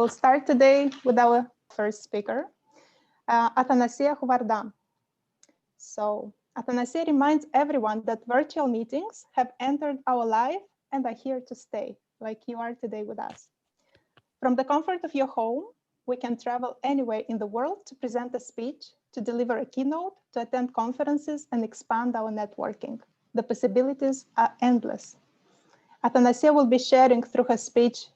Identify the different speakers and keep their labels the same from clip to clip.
Speaker 1: will start today with our first speaker, Athanasia Houvarda. So Athanasia reminds everyone that virtual meetings have entered our life and are here to stay, like you are today with us. From the comfort of your home, we can travel anywhere in the world to present a speech, to deliver a keynote, to attend conferences and expand our networking. The possibilities are endless. Athanasia will be sharing through her speech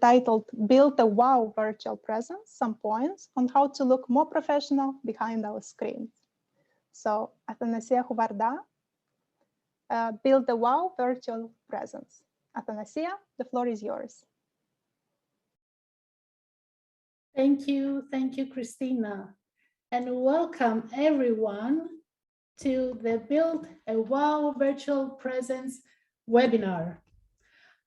Speaker 1: titled Build a Wow Virtual Presence, some points on how to look more professional behind our screens. So Athanasia Houvarda, Build a Wow Virtual Presence. Athanasia, the floor is yours.
Speaker 2: Thank you, Christina, and welcome everyone to the Build a Wow Virtual Presence webinar.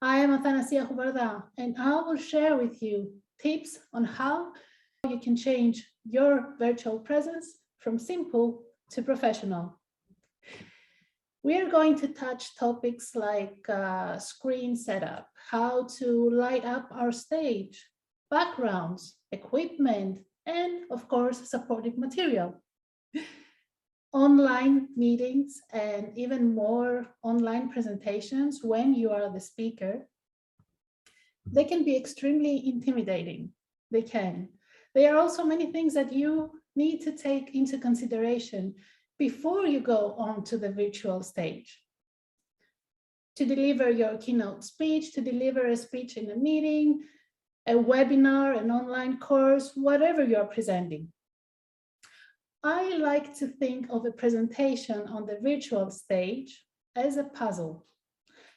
Speaker 2: I am Athanasia Houvarda, and I will share with you tips on how you can change your virtual presence from simple to professional. We are going to touch topics like screen setup, how to light up our stage, backgrounds, equipment, and of course, supportive material. Online meetings and even more online presentations when you are the speaker, they can be extremely intimidating. They can. There are also many things that you need to take into consideration before you go on to the virtual stage. To deliver your keynote speech, to deliver a speech in a meeting, a webinar, an online course, whatever you're presenting. I like to think of a presentation on the virtual stage as a puzzle.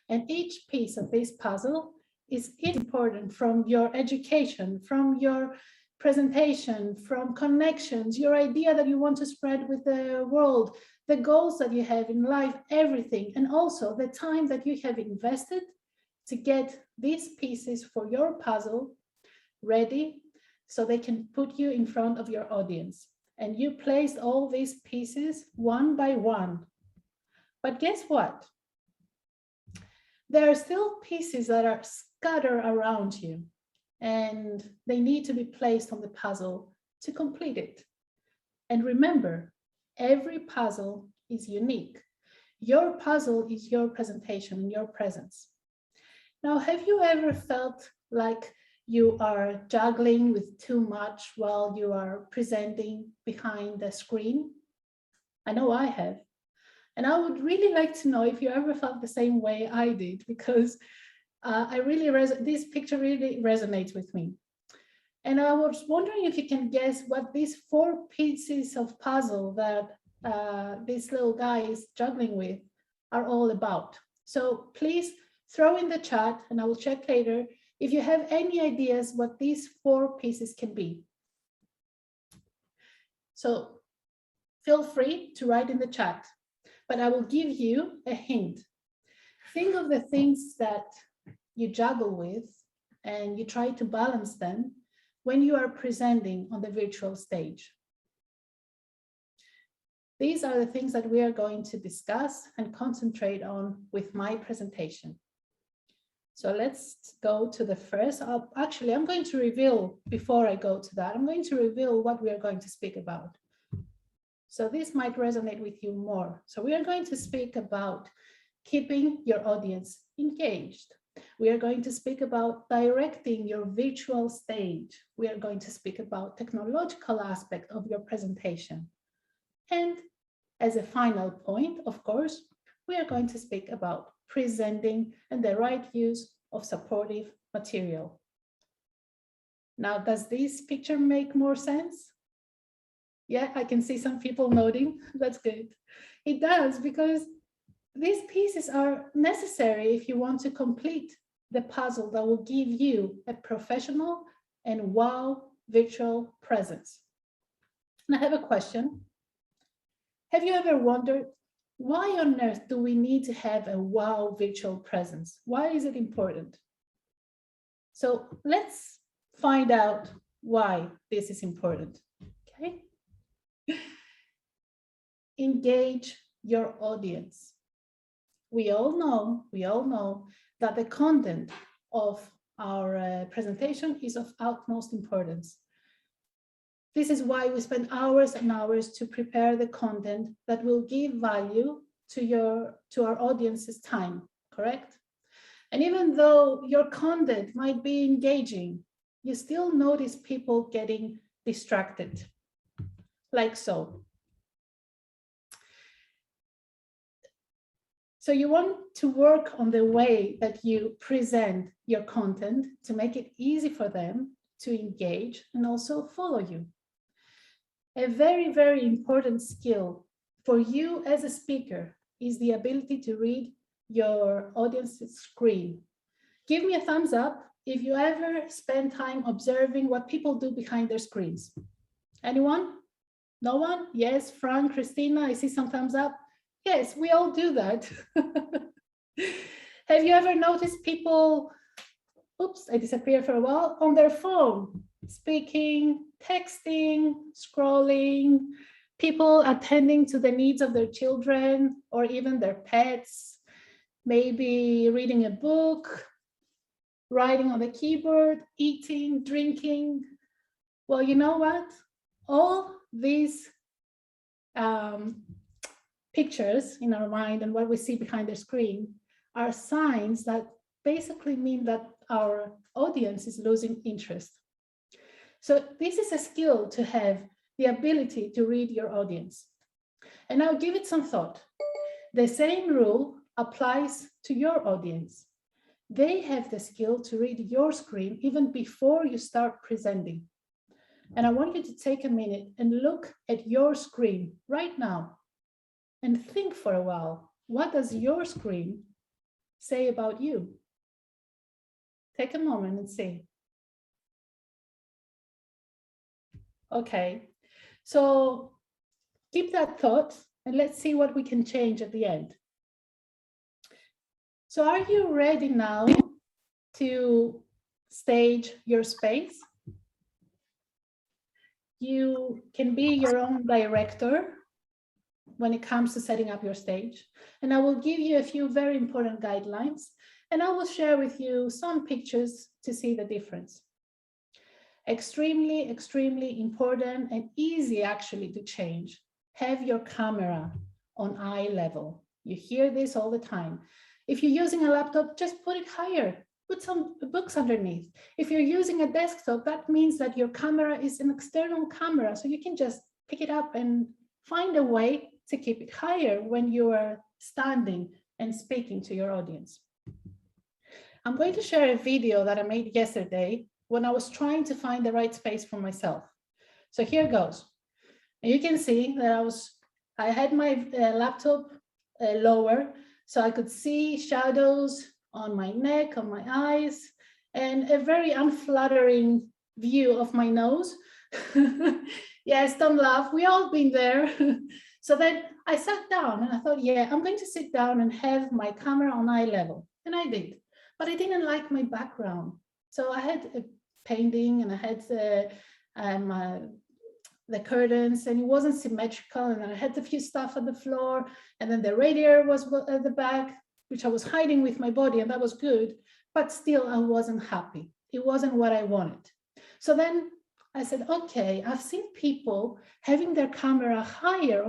Speaker 2: And each piece of this puzzle is important from your education, from your presentation, from connections, your idea that you want to spread with the world, the goals that you have in life, everything, and also the time that you have invested to get these pieces for your puzzle ready so they can put you in front of your audience. And you placed all these pieces one by one. But guess what? There are still pieces that are scattered around you, and they need to be placed on the puzzle to complete it. And remember, every puzzle is unique. Your puzzle is your presentation, your presence. Now, have you ever felt like you are juggling with too much while you are presenting behind the screen? I know I have. And I would really like to know if you ever felt the same way I did, because this picture really resonates with me. And I was wondering if you can guess what these 4 pieces of puzzle that this little guy is juggling with are all about. So please throw in the chat and I will check later if you have any ideas what these 4 pieces can be. So feel free to write in the chat, but I will give you a hint. Think of the things that you juggle with and you try to balance them when you are presenting on the virtual stage. These are the things that we are going to discuss and concentrate on with my presentation. So let's go to the first. Actually, I'm going to reveal, before I go to that, I'm going to reveal what we are going to speak about. So this might resonate with you more. So we are going to speak about keeping your audience engaged. We are going to speak about directing your virtual stage. We are going to speak about technological aspect of your presentation. And as a final point, of course, we are going to speak about presenting and the right use of supportive material. Now, does this picture make more sense? Yeah, I can see some people nodding. That's good. It does, because these pieces are necessary if you want to complete the puzzle that will give you a professional and wow virtual presence. And I have a question. Have you ever wondered, why on earth do we need to have a wow virtual presence? Why is it important? So let's find out why this is important, okay? Engage your audience. We all know that the content of our presentation is of utmost importance. This is why we spend hours and hours to prepare the content that will give value to our audience's time, correct? And even though your content might be engaging, you still notice people getting distracted, like so. So you want to work on the way that you present your content to make it easy for them to engage and also follow you. A very, very important skill for you as a speaker is the ability to read your audience's screen. Give me a thumbs up if you ever spend time observing what people do behind their screens. Anyone? No one? Yes, Frank, Christina, I see some thumbs up. Yes, we all do that. Have you ever noticed people, oops, I disappeared for a while, on their phone, speaking, texting, scrolling, people attending to the needs of their children or even their pets, maybe reading a book, writing on the keyboard, eating, drinking? Well, you know what? All these pictures in our mind and what we see behind the screen are signs that basically mean that our audience is losing interest. So this is a skill to have, the ability to read your audience. And now give it some thought. The same rule applies to your audience. They have the skill to read your screen even before you start presenting. And I want you to take a minute and look at your screen right now and think for a while, what does your screen say about you? Take a moment and see. Okay, so keep that thought and let's see what we can change at the end. So are you ready now to stage your space? You can be your own director when it comes to setting up your stage. And I will give you a few very important guidelines, and I will share with you some pictures to see the difference. Extremely, extremely important and easy actually to change. Have your camera on eye level. You hear this all the time. If you're using a laptop, just put it higher. Put some books underneath. If you're using a desktop, that means that your camera is an external camera, so you can just pick it up and find a way to keep it higher when you are standing and speaking to your audience. I'm going to share a video that I made yesterday when I was trying to find the right space for myself. So here goes. And you can see that I had my laptop lower, so I could see shadows on my neck, on my eyes, and a very unflattering view of my nose. Yes, don't laugh, we all been there. So then I sat down and I thought, yeah, I'm going to sit down and have my camera on eye level. And I did, but I didn't like my background. So I had a painting and I had the curtains, and it wasn't symmetrical, and I had a few stuff on the floor, and then the radiator was at the back, which I was hiding with my body, and that was good, but still I wasn't happy. It wasn't what I wanted. So then I said, okay, I've seen people having their camera higher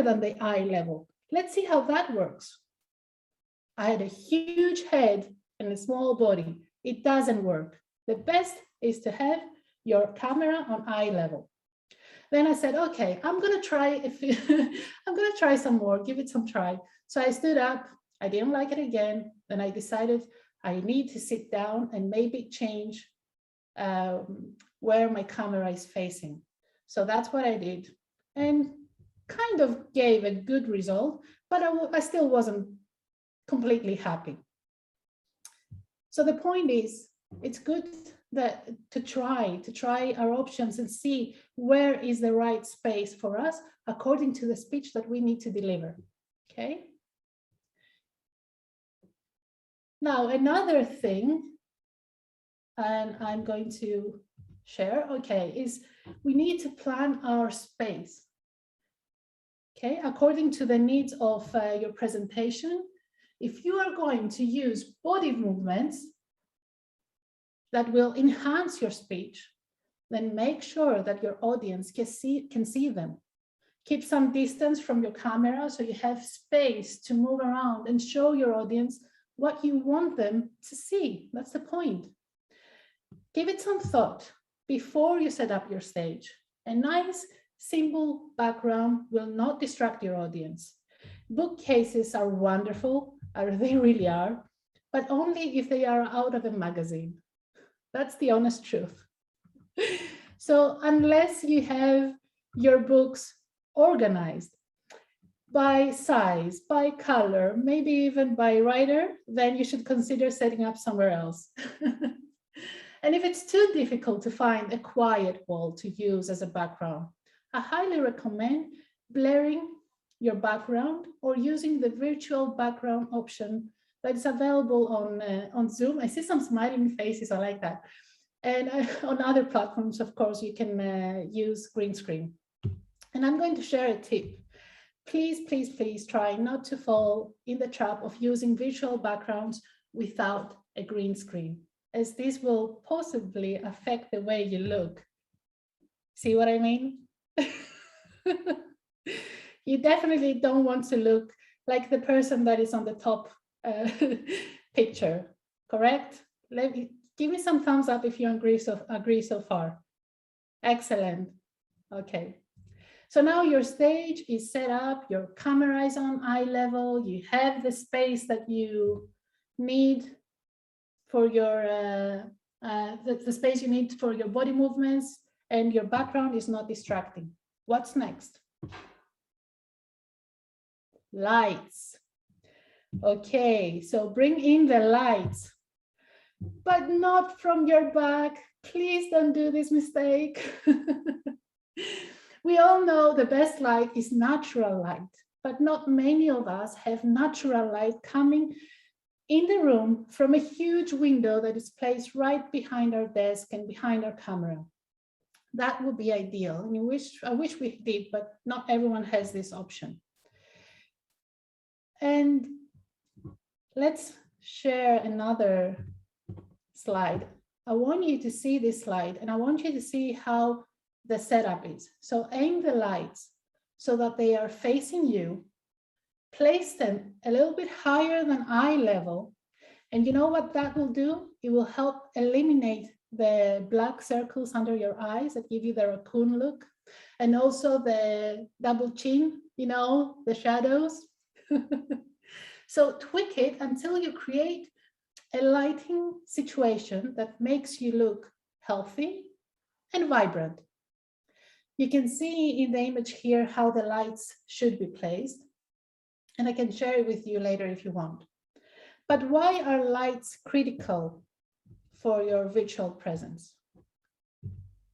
Speaker 2: than the eye level. Let's see how that works. I had a huge head and a small body. It doesn't work. The best is to have your camera on eye level. Then I said, okay, I'm gonna try some more, give it some try. So I stood up, I didn't like it again. Then I decided I need to sit down and maybe change where my camera is facing. So that's what I did, and kind of gave a good result, but I still wasn't completely happy. So the point is, it's good to try our options and see where is the right space for us according to the speech that we need to deliver. Okay. Now, another thing, and I'm going to share, okay, is we need to plan our space. Okay, according to the needs of your presentation. If you are going to use body movements, that will enhance your speech, then make sure that your audience can see them. Keep some distance from your camera so you have space to move around and show your audience what you want them to see. That's the point. Give it some thought before you set up your stage. A nice, simple background will not distract your audience. Bookcases are wonderful, they really are, but only if they are out of a magazine. That's the honest truth. So unless you have your books organized by size, by color, maybe even by writer, then you should consider setting up somewhere else. And if it's too difficult to find a quiet wall to use as a background, I highly recommend blurring your background or using the virtual background option that is available on Zoom. I see some smiling faces, I like that. And on other platforms, of course, you can use green screen. And I'm going to share a tip. Please, please, please try not to fall in the trap of using virtual backgrounds without a green screen, as this will possibly affect the way you look. See what I mean? You definitely don't want to look like the person that is on the top picture, correct? Give me some thumbs up if you agree so far. Excellent. Okay. So now your stage is set up, your camera is on eye level, you have the space that you need for your, the space you need for your body movements, and your background is not distracting. What's next? Lights. Okay, so bring in the lights, but not from your back. Please don't do this mistake. We all know the best light is natural light, but not many of us have natural light coming in the room from a huge window that is placed right behind our desk and behind our camera. That would be ideal. I wish we did, but not everyone has this option. And let's share another slide. I want you to see this slide, and I want you to see how the setup is. So aim the lights so that they are facing you, place them a little bit higher than eye level. And you know what that will do? It will help eliminate the black circles under your eyes that give you the raccoon look, and also the double chin, you know, the shadows. So tweak it until you create a lighting situation that makes you look healthy and vibrant. You can see in the image here how the lights should be placed, and I can share it with you later if you want. But why are lights critical for your virtual presence?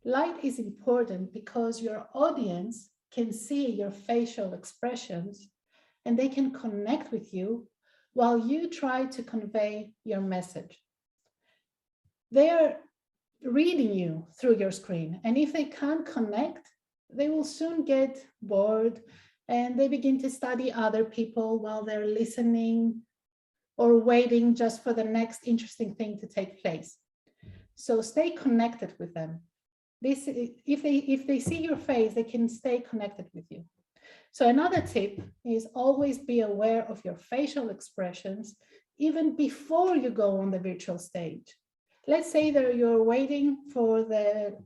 Speaker 2: Light is important because your audience can see your facial expressions and they can connect with you while you try to convey your message. They are reading you through your screen, and if they can't connect, they will soon get bored and they begin to study other people while they're listening or waiting just for the next interesting thing to take place. So stay connected with them. If they see your face, they can stay connected with you. So another tip is always be aware of your facial expressions even before you go on the virtual stage. Let's say that you're waiting for the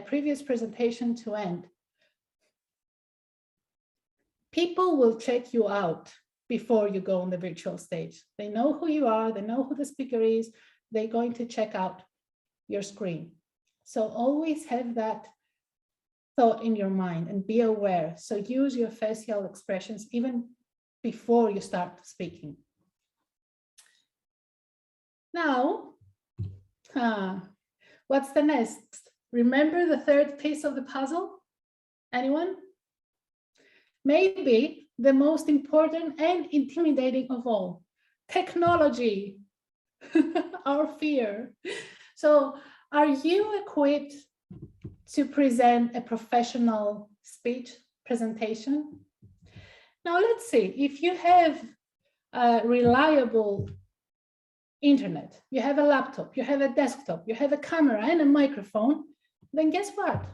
Speaker 2: previous presentation to end. People will check you out before you go on the virtual stage. They know who you are, they know who the speaker is, they're going to check out your screen. So always have that thought in your mind and be aware. So use your facial expressions even before you start speaking. Now, what's the next? Remember the third piece of the puzzle? Anyone? Maybe the most important and intimidating of all, technology, our fear. So are you equipped to present a professional speech presentation? Now let's see, if you have reliable internet, you have a laptop, you have a desktop, you have a camera and a microphone, then guess what?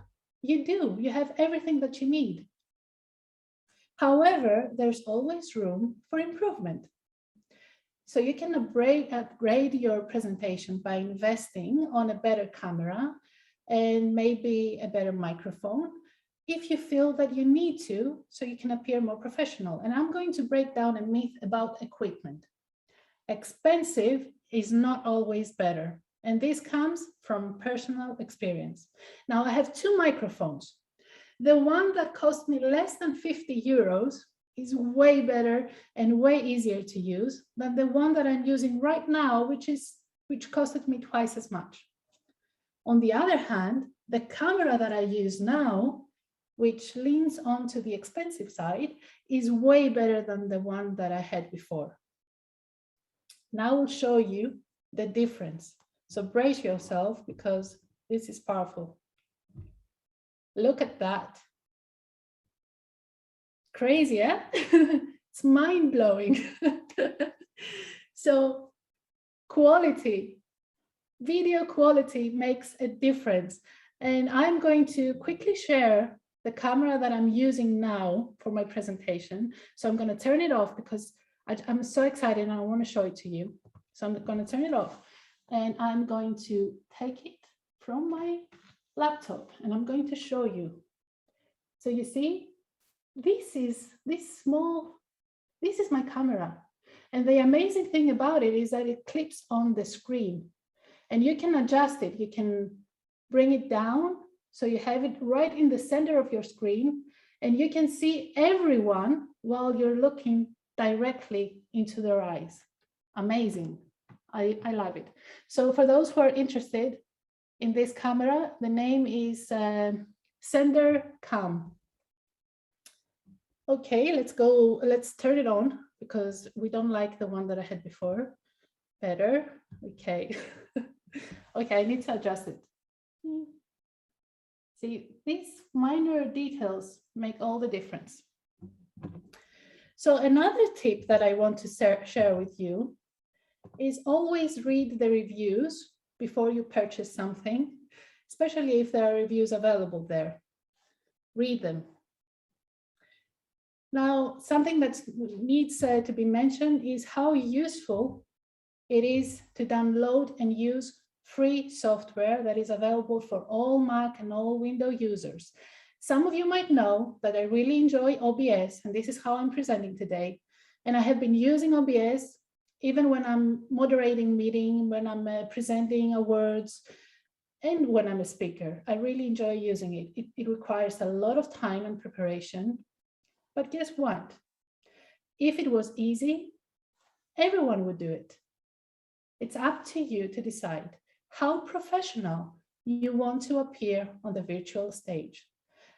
Speaker 2: You have everything that you need. However, there's always room for improvement. So you can upgrade your presentation by investing on a better camera and maybe a better microphone if you feel that you need to, so you can appear more professional. And I'm going to break down a myth about equipment. Expensive is not always better. And this comes from personal experience. Now I have two microphones. The one that cost me less than 50 euros is way better and way easier to use than the one that I'm using right now, which costed me twice as much. On the other hand, the camera that I use now, which leans onto the expensive side, is way better than the one that I had before. Now I'll show you the difference. So brace yourself because this is powerful. Look at that. Crazy, yeah? It's mind-blowing. So quality, video quality makes a difference. And I'm going to quickly share the camera that I'm using now for my presentation. So I'm going to turn it off because I'm so excited and I want to show it to you. So I'm going to turn it off and I'm going to take it from my laptop and I'm going to show you. So you see, this is my camera. And the amazing thing about it is that it clips on the screen and you can adjust it. You can bring it down so you have it right in the center of your screen and you can see everyone while you're looking directly into their eyes. Amazing. I love it. So for those who are interested in this camera, the name is Sender Cam. Okay, let's turn it on because we don't like the one that I had before. Better, okay. Okay, I need to adjust it. See, these minor details make all the difference. So another tip that I want to share with you is always read the reviews before you purchase something, especially if there are reviews available there. Read them. Now, something that needs to be mentioned is how useful it is to download and use free software that is available for all Mac and all Windows users. Some of you might know that I really enjoy OBS, and this is how I'm presenting today. And I have been using OBS even when I'm moderating meeting, when I'm presenting awards, and when I'm a speaker. I really enjoy using it. It requires a lot of time and preparation. But guess what? If it was easy, everyone would do it. It's up to you to decide how professional you want to appear on the virtual stage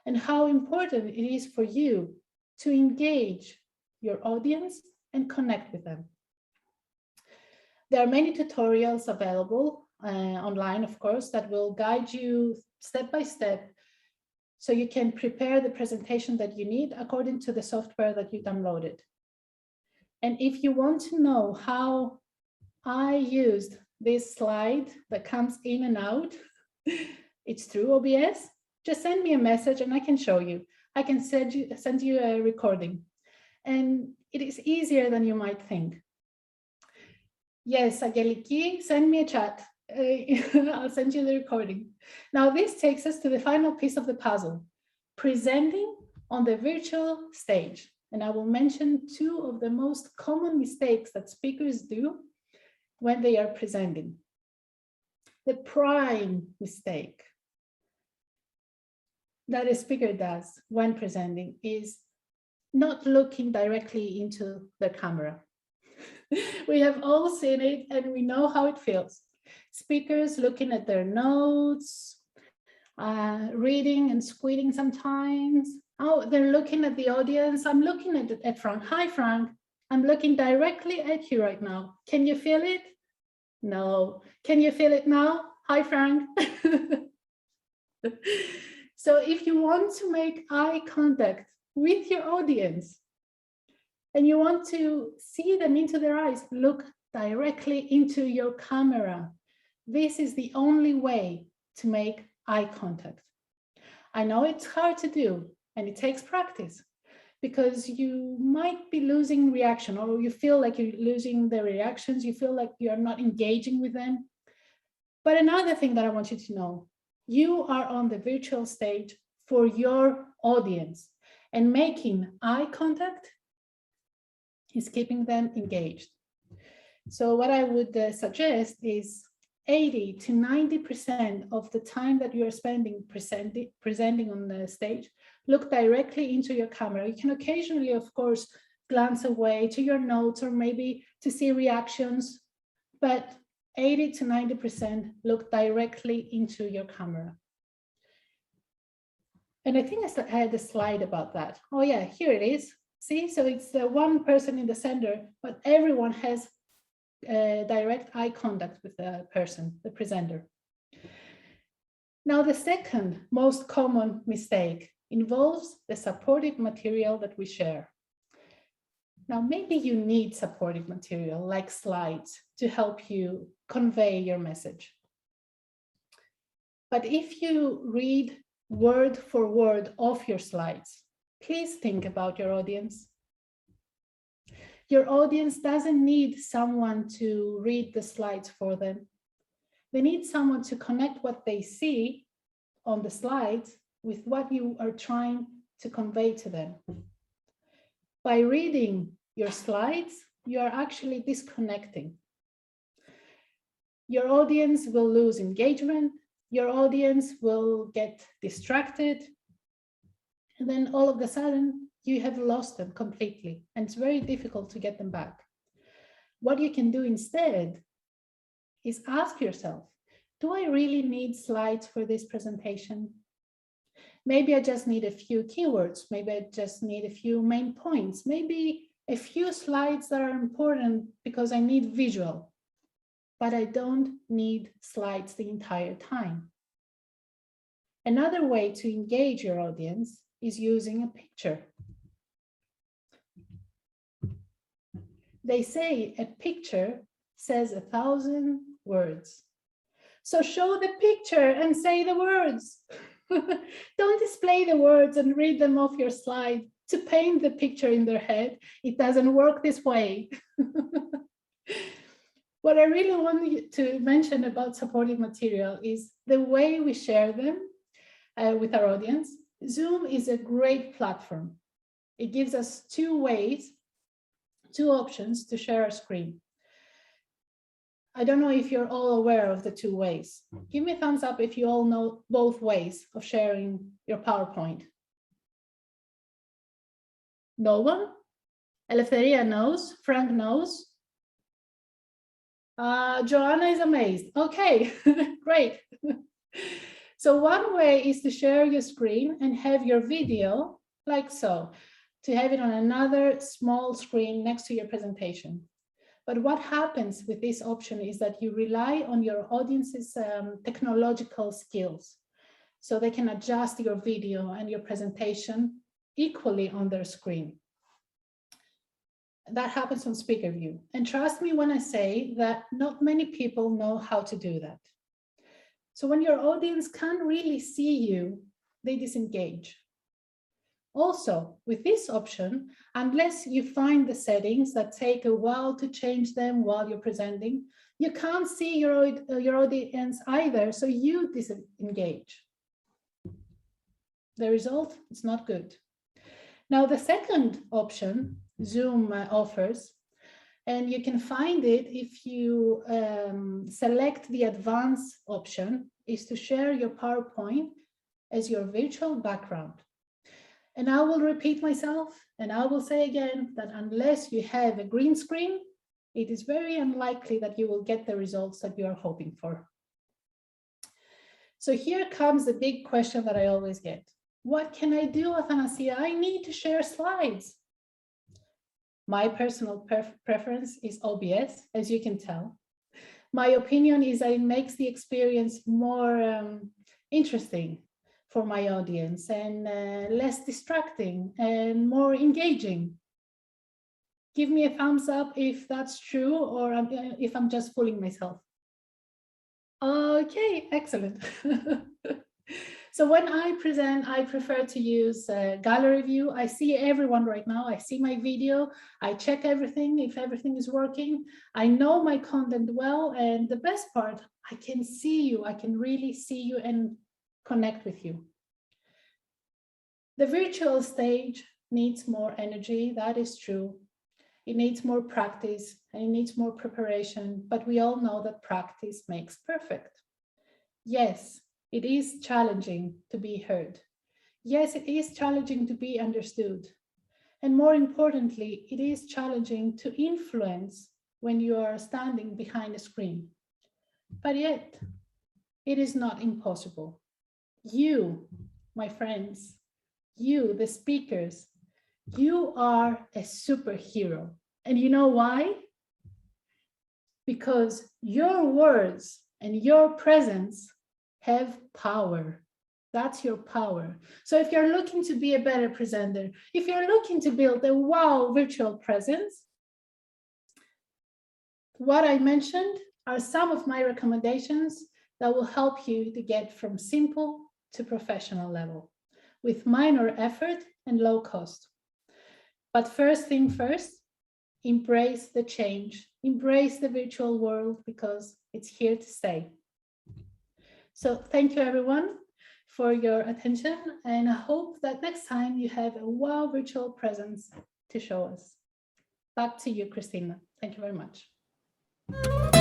Speaker 2: and how important it is for you to engage your audience and connect with them. There are many tutorials available online, of course, that will guide you step by step so you can prepare the presentation that you need according to the software that you downloaded. And if you want to know how I used this slide that comes in and out, it's through OBS, just send me a message and I can show you. I can send you a recording. And it is easier than you might think. Yes, Angeliki, send me a chat. I'll send you the recording. Now this takes us to the final piece of the puzzle, presenting on the virtual stage. And I will mention two of the most common mistakes that speakers do when they are presenting. The prime mistake that a speaker does when presenting is not looking directly into the camera. We have all seen it and we know how it feels. Speakers looking at their notes, reading and squinting sometimes. Oh, they're looking at the audience. I'm looking at Frank. Hi, Frank. I'm looking directly at you right now. Can you feel it? No. Can you feel it now? Hi, Frank. So if you want to make eye contact with your audience and you want to see them into their eyes, look directly into your camera. This is the only way to make eye contact. I know it's hard to do and it takes practice because you might be losing reaction, or you feel like you're losing the reactions, you feel like you're not engaging with them. But another thing that I want you to know, you are on the virtual stage for your audience, and making eye contact is keeping them engaged. So what I would suggest is 80 to 90% of the time that you are spending presenting on the stage, look directly into your camera. You can occasionally, of course, glance away to your notes or maybe to see reactions, but 80 to 90% look directly into your camera. And I think I had a slide about that. Oh yeah, here it is. See, so it's the one person in the center, but everyone has direct eye contact with the person, the presenter. Now, the second most common mistake involves the supportive material that we share. Now, maybe you need supportive material like slides to help you convey your message. But if you read word for word off your slides, please think about your audience. Your audience doesn't need someone to read the slides for them. They need someone to connect what they see on the slides with what you are trying to convey to them. By reading your slides, you are actually disconnecting. Your audience will lose engagement. Your audience will get distracted. And then all of a sudden, you have lost them completely. And it's very difficult to get them back. What you can do instead is ask yourself, do I really need slides for this presentation? Maybe I just need a few keywords. Maybe I just need a few main points. Maybe a few slides that are important because I need visual, but I don't need slides the entire time. Another way to engage your audience is using a picture. They say a picture says 1,000 words. So show the picture and say the words. Don't display the words and read them off your slide to paint the picture in their head. It doesn't work this way. What I really want to mention about supportive material is the way we share them with our audience. Zoom is a great platform. It gives us two options to share our screen. I don't know if you're all aware of the two ways. Give me a thumbs up if you all know both ways of sharing your PowerPoint. No one? Eleftheria knows, Frank knows. Joanna is amazed. Okay, great. So one way is to share your screen and have your video like so, to have it on another small screen next to your presentation. But what happens with this option is that you rely on your audience's technological skills. So they can adjust your video and your presentation equally on their screen. That happens on speaker view. And trust me when I say that not many people know how to do that. So when your audience can't really see you, they disengage. Also, with this option, unless you find the settings that take a while to change them while you're presenting, you can't see your audience either, so you disengage. The result is not good. Now, the second option Zoom offers, and you can find it if you select the advanced option, is to share your PowerPoint as your virtual background. And I will repeat myself, and I will say again that unless you have a green screen, it is very unlikely that you will get the results that you are hoping for. So here comes the big question that I always get. What can I do, Athanasia? I need to share slides. My personal preference is OBS, as you can tell. My opinion is that it makes the experience more interesting for my audience and less distracting and more engaging. Give me a thumbs up if that's true, or if I'm just fooling myself. Okay, excellent. So when I present, I prefer to use gallery view. I see everyone right now. I see my video. I check everything, if everything is working. I know my content well. And the best part, I can see you. I can really see you and connect with you. The virtual stage needs more energy. That is true. It needs more practice and it needs more preparation. But we all know that practice makes perfect. Yes. It is challenging to be heard. Yes, it is challenging to be understood. And more importantly, it is challenging to influence when you are standing behind a screen. But yet, it is not impossible. You, my friends, you, the speakers, you are a superhero. And you know why? Because your words and your presence have power. That's your power. So if you're looking to be a better presenter, if you're looking to build a wow virtual presence, what I mentioned are some of my recommendations that will help you to get from simple to professional level with minor effort and low cost. But first thing first, embrace the change, embrace the virtual world because it's here to stay. So thank you everyone for your attention, and I hope that next time you have a wow virtual presence to show us. Back to you, Christina. Thank you very much.